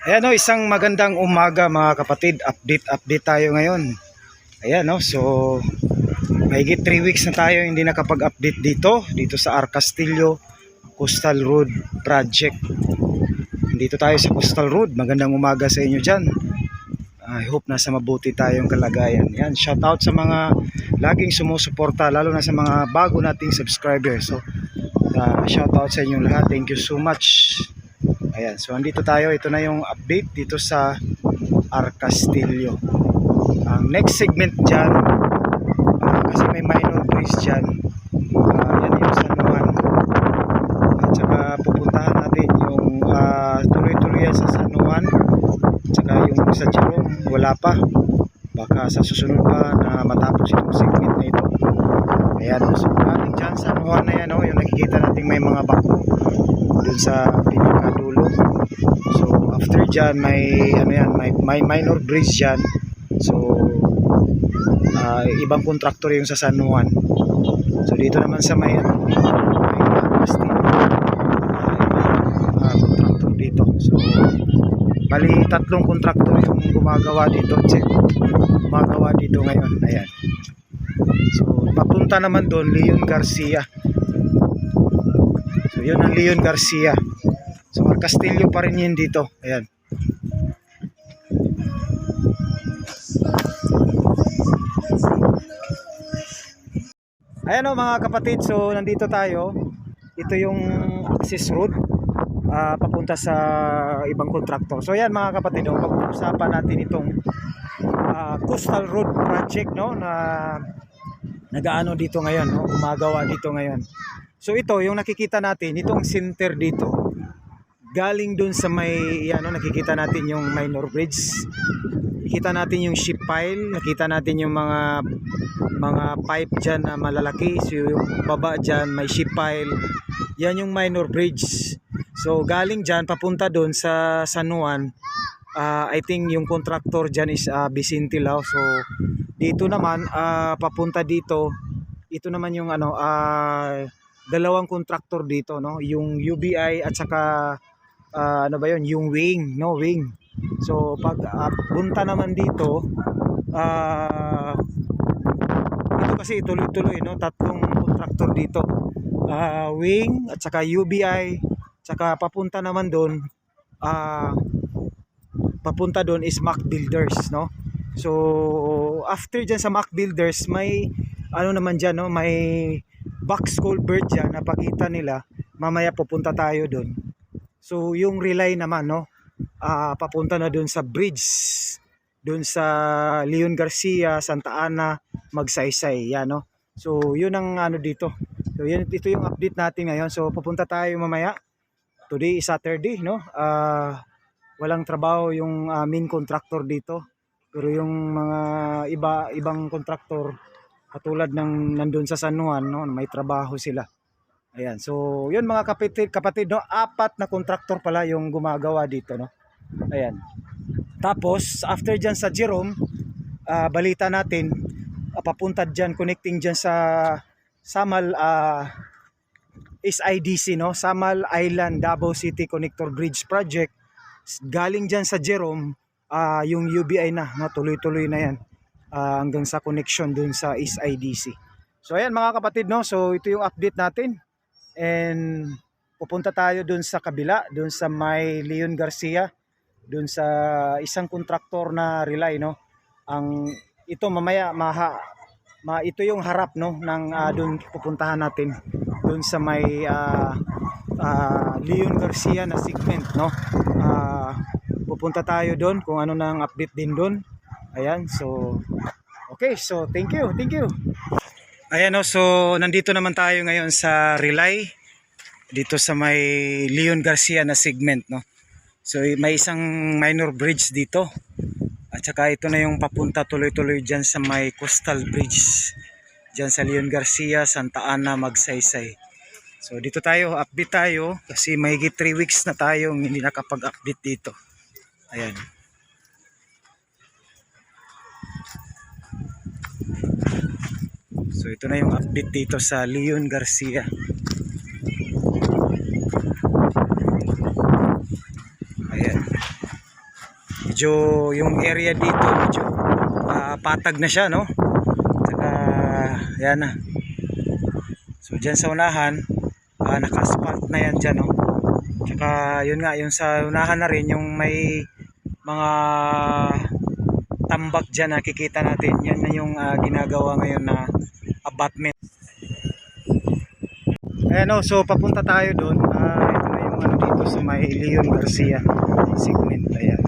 Ayan o, isang magandang umaga mga kapatid. Update tayo ngayon. Ayan o, so mahigit 3 weeks na tayo hindi nakapag-update dito sa R. Castillo Coastal Road Project. Dito tayo sa Coastal Road. Magandang umaga sa inyo dyan. I hope nasa mabuti tayong kalagayan. Yan, shout out sa mga laging sumusuporta, lalo na sa mga bago nating subscribers. So shout out sa inyong lahat. Thank you so much. Ayan, so andito tayo. Ito na yung update dito sa R. Castillo. Ang next segment dyan, kasi may minor bridge dyan, yan yung San Juan. At saka pupuntahan natin yung tuloy-tuloy yan sa San Juan. At saka yung sa Jerome, wala pa. Baka sa susunod pa na matapos yung segment na ito. Ayan, so galing dyan San Juan na yan, yung nakikita natin may mga bako dun sa pinakadulo. So after dyan may minor bridge dyan. So ibang kontraktor yung sa San Juan. So dito naman sa may kontraktor dito. So bali tatlong kontraktor yung gumagawa dito ngayon. Ayan. So papunta naman doon Leon Garcia. So yun ang Leon Garcia. So R. Castillo pa rin yun dito. Ayan. Ayan o mga kapatid. So nandito tayo. Ito yung access road papunta sa ibang kontraktor. So ayan mga kapatid, pag-uusapan natin itong Coastal Road Project na nagaano dito ngayon, gumagawa dito ngayon. So ito yung nakikita natin, itong center dito. Galing dun sa may nakikita natin yung minor bridge. Nakikita natin yung ship pile, nakita natin yung mga pipe diyan na malalaki. So yung baba diyan may ship pile. Yan yung minor bridge. So galing diyan papunta dun sa San Juan. I think yung contractor diyan is Vicente Lao. So dito naman papunta dito. Ito naman yung dalawang contractor dito, yung UBI at saka yung wing, wing. So pag punta naman dito ito kasi tuloy-tuloy, tatlong contractor dito, wing at saka UBI, saka papunta naman doon is Mac Builders, So after dyan sa Mac Builders may naman dyan, may box culvert dyan na pakita nila. Mamaya pupunta tayo doon. So yung relay naman papunta na doon sa bridge, doon sa Leon Garcia, Santa Ana, Magsaysay, yan. So yun ang dito. So ito yung update natin ngayon. So pupunta tayo mamaya. Today is Saturday, walang trabaho yung main contractor dito. Pero yung mga ibang contractor katulad ng nandun sa San Juan, may trabaho sila. Ayan. So yun mga kapatid, 4 na contractor pala yung gumagawa dito, Ayan. Tapos after dyan sa Jerome, balita natin papunta dyan, connecting dyan sa Samal SIDC, Samal Island Davao City Connector Bridge Project. Galing dyan sa Jerome, yung UBI na, tuloy-tuloy na yan hanggang sa connection dun sa SIDC. So ayan mga kapatid, so ito yung update natin. And pupunta tayo dun sa kabila, dun sa may Leon Garcia, dun sa isang kontraktor na relay, ang ito mamaya ito yung harap ng dun pupuntahan natin dun sa may Leon Garcia na segment, pupunta tayo dun kung ano nang update din dun. Ayan, so okay, so thank you. Ayan, so nandito naman tayo ngayon sa relay dito sa may Leon Garcia na segment, So may isang minor bridge dito. At saka ito na yung papunta tuloy-tuloy dyan sa may coastal bridge dyan sa Leon Garcia, Santa Ana, Magsaysay. So dito tayo, update tayo kasi mahigit 3 weeks na tayong hindi nakapag-update dito. Ayan. So ito na yung update dito sa Leon Garcia. Ayan. medyo yung area dito medyo patag na siya, no? Saka yan na. So dyan sa unahan naka-asphalt na yan dyan, no? Saka yun nga, yung sa unahan na rin yung may mga tambak dyan nakikita natin, yan na yung ginagawa ngayon na abutment. Ayan, no? So papunta tayo doon. Ito na yung ano dito sa may Leon Garcia segment. Ayan.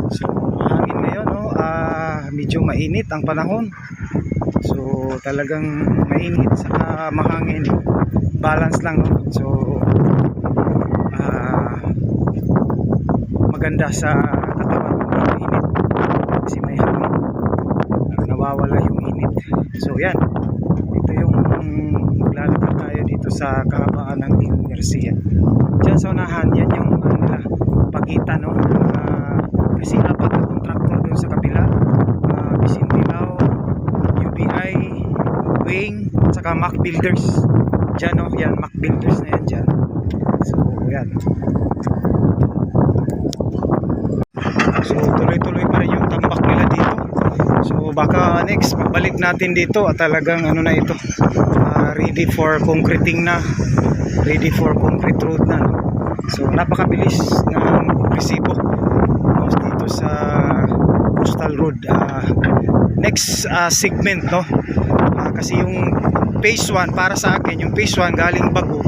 So mahangin ngayon, no? Medyo mainit ang panahon. So talagang mainit saka mahangin, balance lang, no? So maganda sa katawan, mainit kasi may hangin, nawawala yung init. So yan, ito yung maglalakad tayo dito sa kahabaan ng Leon Garcia. Diyan sa unahan, yan yung nila pagitan, no? Kasi apat na contractor doon sa kabila, Bisintilao, UBI, Wing, saka Mac Builders dyan, no? Yan, Mac Builders na yan dyan. So yan, so tuloy-tuloy pa rin yung tambak nila dito. So baka next pagbalik natin dito at talagang ano na ito, ready for concreting na, ready for concrete road na, no? So napakabilis ng resibo dito sa Coastal Road. Next segment, no? Kasi yung phase 1 para sa akin, yung phase 1 galing Bago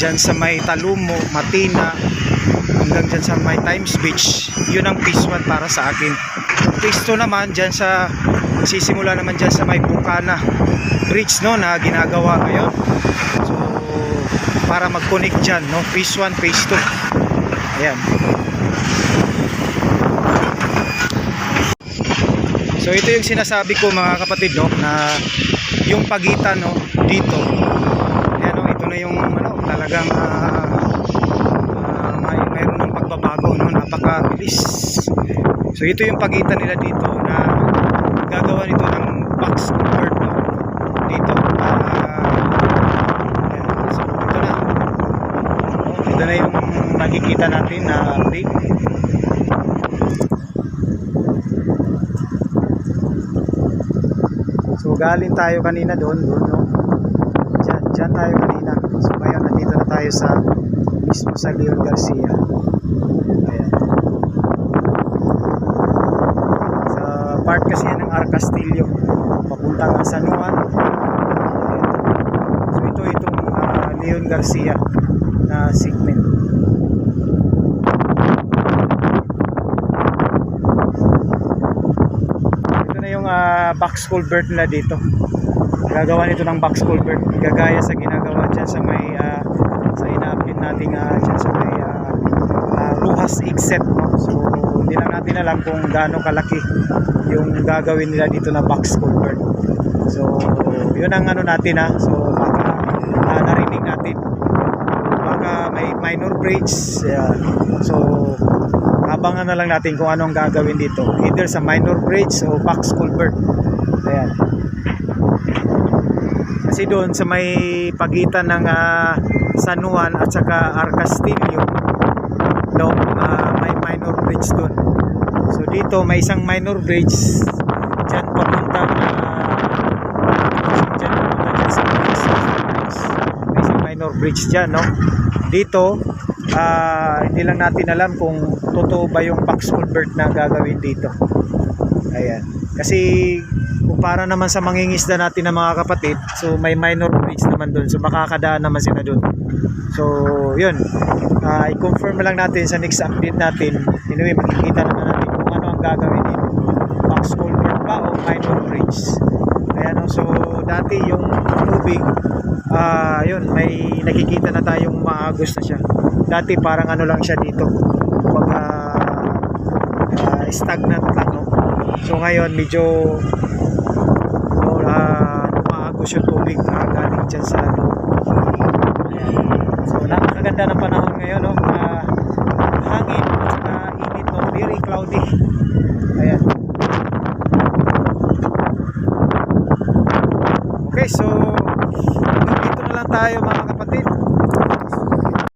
dyan sa may Talumo, Matina hanggang dyan sa may Times Beach, yun ang phase 1 para sa akin. Yung phase 2 naman dyan sa sisimula naman dyan sa may Bukana Bridge, no, na ginagawa ngayon. So para mag-connect dyan, no, phase 1, phase 2. Ayan. So ito yung sinasabi ko, mga kapatid, no, na yung pagitan, no, dito. Ayan, no, ito na yung ano, talagang mayroon ng pagbabago, no, napakabilis. So ito yung pagitan nila dito na gagawa nito ng box culvert, no, dito. Ayan, so ito na. Ito na yung nakikita natin na big. So galing tayo kanina doon, no? Diyan tayo kanina. So ngayon nandito na tayo sa mismo sa Leon Garcia. Ayan. Sa part kasi yan ng Arcastillo, papunta nga San Juan. So itong Leon Garcia na segment. Box culvert nila dito. Gagawa nito ng box culvert, gagaya sa ginagawa dyan sa may sa ina-update natin dyan sa may Ruhas Exit, no? So hindi lang natin alam kung gaano kalaki yung gagawin nila dito na box culvert. So yun ang ano natin, so baka narinig natin, baka may minor bridge. So abangan na lang natin kung anong gagawin dito, either sa minor bridge o box culvert. Ayan. Kasi doon sa may pagitan ng San Juan at saka Arcastillo, no, may minor bridge doon. So dito may isang minor bridge dyan papunta dyan sa bridge. May isang minor bridge dyan, no. Dito hindi lang natin alam kung totoo ba yung box culvert na gagawin dito. Ayan. Kasi kumpara naman sa mangingisda natin na mga kapatid, so may minor bridge naman doon. So makakadaan naman sila doon. So yun, i-confirm lang natin sa next update natin. Anyway, makikita naman natin kung ano ang gagawin dito, box culvert ba o minor bridge. Ayan, so dati yung tubig, yun, may nakikita na tayong maagos na siya. Dati parang ano lang siya dito, stagnant lang, no? So ngayon medyo maagos yung tubig galing dyan sa ano. So napakaganda ng panahon ngayon, no? Hangin at saka init, no? Very cloudy. Ayan. Okay, so dito na lang tayo, mga kapatid.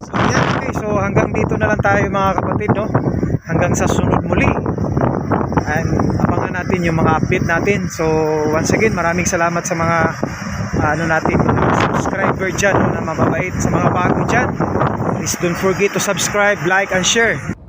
So yan, okay. so hanggang dito na lang tayo mga kapatid, no? Hanggang sa sunod muli. And abangan natin yung mga update natin. So once again, maraming salamat sa mga mga subscriber dyan, no, na mababait, sa mga bago dyan. Please don't forget to subscribe, like, and share.